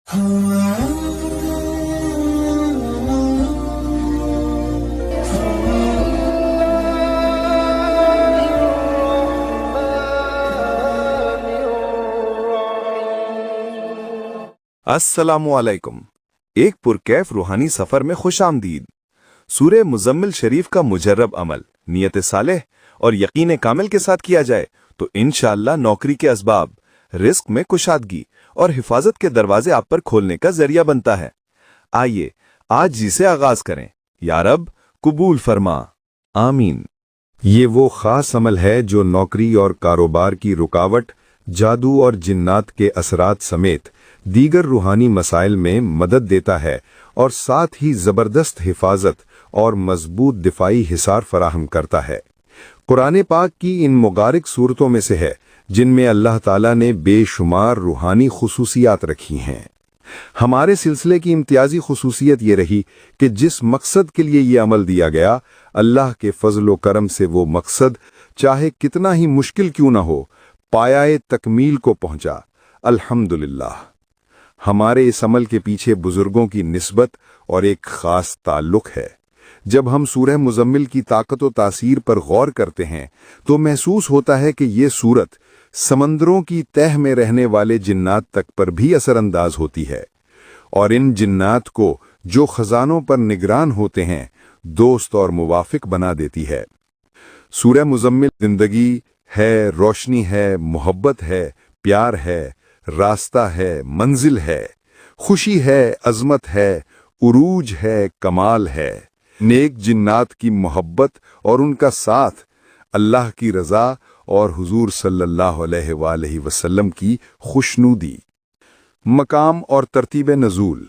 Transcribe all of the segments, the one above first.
अस्सलामुअलैकुम। एक पुरकैफ रूहानी सफर में खुश आमदीद। सूरह मुज़म्मिल शरीफ का मुजर्रब अमल नियत सालेह और यकीन कामिल के साथ किया जाए तो इंशाअल्लाह नौकरी के असबाब, रिस्क में कुशादगी और हिफाजत के दरवाजे आप पर खोलने का जरिया बनता है। आइए आज जिसे आगाज करें। या रब कबूल फरमा, आमीन। ये वो खास अमल है जो नौकरी और कारोबार की रुकावट, जादू और जिन्नात के असरात समेत दीगर रूहानी मसाइल में मदद देता है और साथ ही ज़बरदस्त हिफाजत और मजबूत दिफाई हिसार फराहम करता है। कुरान पाक की इन मुबारक सूरतों में से है जिनमें अल्लाह ताला ने बेशुमार रूहानी खुसूसियात रखी हैं। हमारे सिलसिले की इम्तियाजी खुसूसियत ये रही कि जिस मकसद के लिए ये अमल दिया गया, अल्लाह के फजल व करम से वो मकसद चाहे कितना ही मुश्किल क्यों न हो, पायाए तकमील को पहुंचा। अल्हम्दुलिल्लाह। हमारे इस अमल के पीछे बुजुर्गों की निस्बत और एक खास ताल्लुक है। जब हम सूरह मुज़म्मिल की ताकत व तासीर पर गौर करते हैं तो महसूस होता है कि ये सूरत समंदरों की तह में रहने वाले जिन्नात तक पर भी असरअंदाज होती है और इन जिन्नात को जो खजानों पर निगरान होते हैं दोस्त और मुवाफिक बना देती है। सूरह मुज़म्मिल जिंदगी है, रोशनी है, मोहब्बत है, प्यार है, रास्ता है, मंजिल है, खुशी है, अजमत है, उरूज है, कमाल है, नेक जिन्नात की मोहब्बत और उनका साथ, अल्लाह की रज़ा और हुजूर सल्लल्लाहु अलैहि वसल्लम की खुशनूदी। मकाम और तरतीब नज़ूल।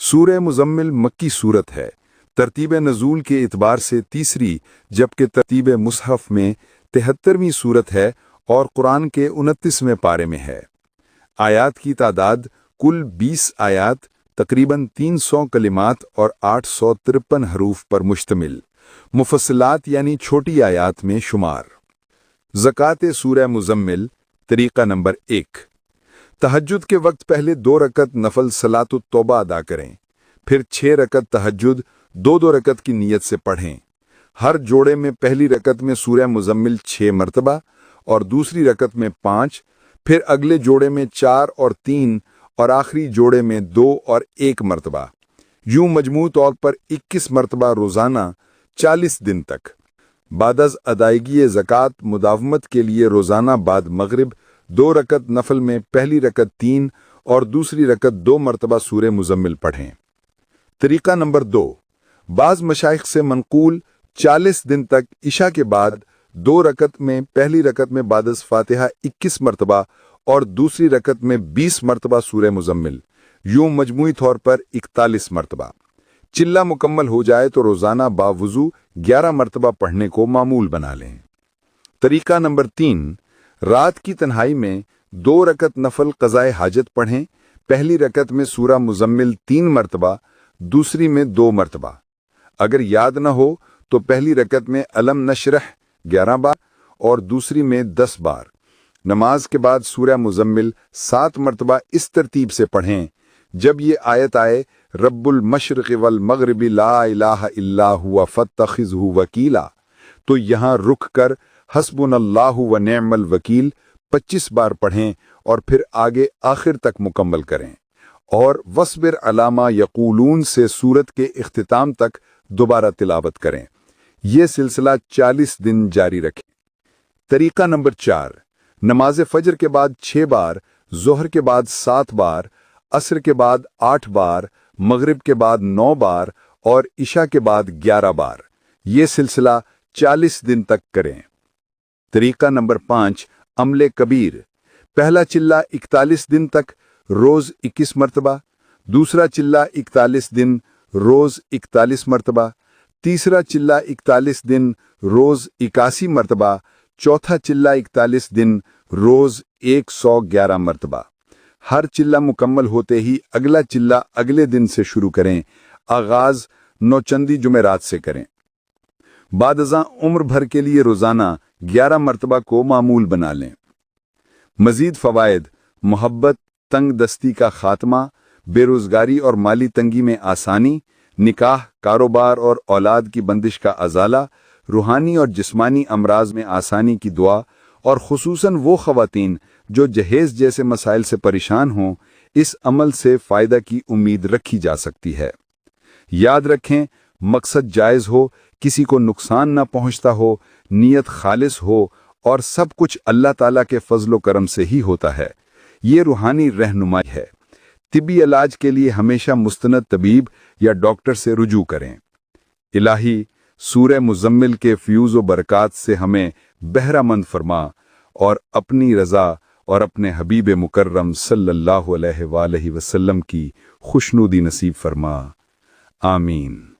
सूरह मुज़म्मिल मक्की सूरत है। तरतीब नज़ूल के इतबार से तीसरी, जबकि तरतीब मुसहफ़ में 73वीं सूरत है और कुरान के 29वें पारे में है। आयात की तादाद कुल 20 आयात, तकरीबन 300 कलिमात और 853 हरूफ पर मुश्तमिल। मुफस्सलात यानी छोटी आयात में शुमार। ज़कात सूरह मुज़म्मिल। तरीक़ा नंबर 1। तहज्जुद के वक्त पहले 2 रकत नफल सलातुत तौबा अदा करें, फिर 6 रकत तहज्जुद 2-2 रकत की नीयत से पढ़ें। हर जोड़े में पहली रकत में सूरह मुज़म्मिल 6 मरतबा और दूसरी रकत में 5, फिर अगले जोड़े में 4 और 3 और आखिरी जोड़े में 2 और 1 मरतबा। यूं मजमू तौर पर 21 मरतबा रोज़ाना 40 दिन तक। बादज़ अदायगी ज़कात मुदावमत के लिए रोज़ाना बाद मगरिब 2 रकत नफल में पहली रकत 3 और दूसरी रकत 2 मरतबा सूरह मुज़म्मिल पढ़ें। तरीक़ा नंबर 2। बाज़ मशाइख से मनकूल 40 दिन तक इशा के बाद 2 रकत में पहली रकत में बादज़ फातिहा 21 मरतबा और दूसरी रकत में 20 मरतबा सूरह मुज़म्मिल, यूं मजमूई तौर पर 41 मरतबा। चिल्ला मुकम्मल हो जाए तो रोज़ाना बावुज़ू 11 मरतबा पढ़ने को मामूल बना लें। तरीक़ा नंबर 3। रात की तन्हाई में 2 रकत नफल क़ज़ाए हाजत पढ़ें। पहली रकत में सूरह मुज़म्मिल 3 मरतबा, दूसरी में 2 मरतबा। अगर याद न हो तो पहली रकत में अलम नशरह 11 बार और दूसरी में 10 बार। नमाज के बाद सूरह मुज़म्मिल 7 मरतबा इस तरतीब से पढ़ें। जब ये आयत आए रब्बुल मशरिक़ वल मग़रिबि ला इलाहा इल्ला हुवा फत्तखिज़हु वकीला, तो यहाँ रुक कर हस्बुनल्लाहु व निअमल वकील 25 बार पढ़ें और फिर आगे आखिर तक मुकम्मल करें और वस्बिर अलामा यक़ूलून से सूरत के इख्तिताम तक दोबारा तिलावत करें। ये सिलसिला 40 दिन जारी रखें। तरीक़ा नंबर 4। नमाज फजर के बाद 6 बार, ज़ोहर के बाद 7 बार, असर के बाद 8 बार, मगरिब के बाद 9 बार और इशा के बाद 11 बार। ये सिलसिला 40 दिन तक करें। तरीक़ा नंबर 5। अमले कबीर। पहला चिल्ला 41 दिन तक, रोज़ 21 मरतबा। दूसरा चिल्ला 41 दिन, रोज़ 41 मरतबा। तीसरा चिल्ला 41 दिन, रोज़ 81 मरतबा। चौथा चिल्ला 41 दिन, रोज़ 111 मरतबा। हर चिल्ला मुकम्मल होते ही अगला चिल्ला अगले दिन से शुरू करें। आगाज़ नौचंदी जुमेरात से करें। बादज़ां उम्र भर के लिए रोज़ाना 11 मरतबा को मामूल बना लें। मज़ीद फ़वाइद: मोहब्बत, तंग दस्ती का खात्मा, बेरोजगारी और माली तंगी में आसानी, निकाह, कारोबार और औलाद की बंदिश का अजाला, रूहानी और जिस्मानी अमराज में आसानी की दुआ, और खुसूसन वो ख़वातीन जो जहेज़ जैसे मसाइल से परेशान हों, इस अमल से फ़ायदा की उम्मीद रखी जा सकती है। याद रखें, मकसद जायज़ हो, किसी को नुकसान ना पहुंचता हो, नीयत खालिस हो और सब कुछ अल्लाह ताला के फजलो करम से ही होता है। ये रूहानी रहनुमाई है। तिब्बी इलाज के लिए हमेशा मुस्तनद तबीब या डॉक्टर से रुजू करें। इलाही, सूरह मुज़म्मिल के फ्यूज़ व बरक़ात से हमें बहरामंद फरमा और अपनी रज़ा और अपने हबीब मुकर्रम सल्लल्लाहु अलैहि वसल्लम की खुशनुदी नसीब फरमा। आमीन।